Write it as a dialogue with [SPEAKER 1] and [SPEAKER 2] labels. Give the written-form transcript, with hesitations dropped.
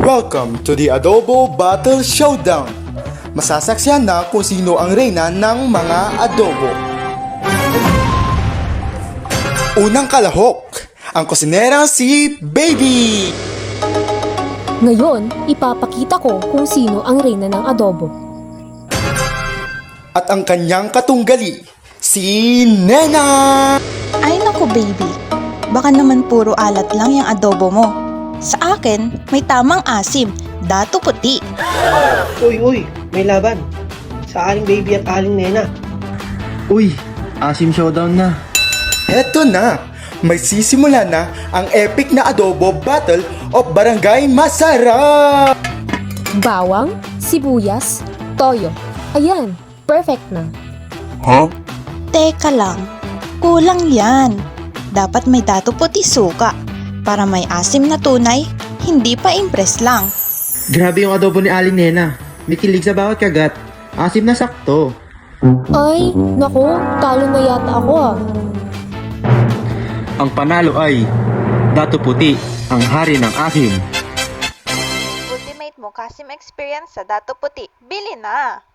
[SPEAKER 1] Welcome to the Adobo Battle Showdown. Masasaksihan na kung sino ang reyna ng mga adobo. Unang kalahok, ang kusinera si Baby.
[SPEAKER 2] Ngayon, ipapakita ko kung sino ang reyna ng adobo.
[SPEAKER 1] At ang kanyang katunggali, si Nena.
[SPEAKER 3] Ay naku baby, baka naman puro alat lang yung adobo mo. Sa akin, may tamang asim, dato puti.
[SPEAKER 4] Uy, may laban. Sa aling baby at aling nena.
[SPEAKER 5] Uy, asim showdown na.
[SPEAKER 1] Heto na, may sisimula na ang epic na adobo battle of Barangay Masarap.
[SPEAKER 2] Bawang, sibuyas, toyo. Ayan, perfect na.
[SPEAKER 3] Teka lang, kulang yan. Dapat may dato puti suka para may asim na tunay, hindi pa impress lang.
[SPEAKER 5] Grabe yung adobo ni Aling Nena. May kilig sa bawat kagat. Asim na sakto.
[SPEAKER 2] Ay, naku, talo na yata ako ah.
[SPEAKER 5] Ang panalo ay Dato Puti, ang hari ng asim.
[SPEAKER 3] Ultimate mo Kasim experience sa dato puti. Bili na!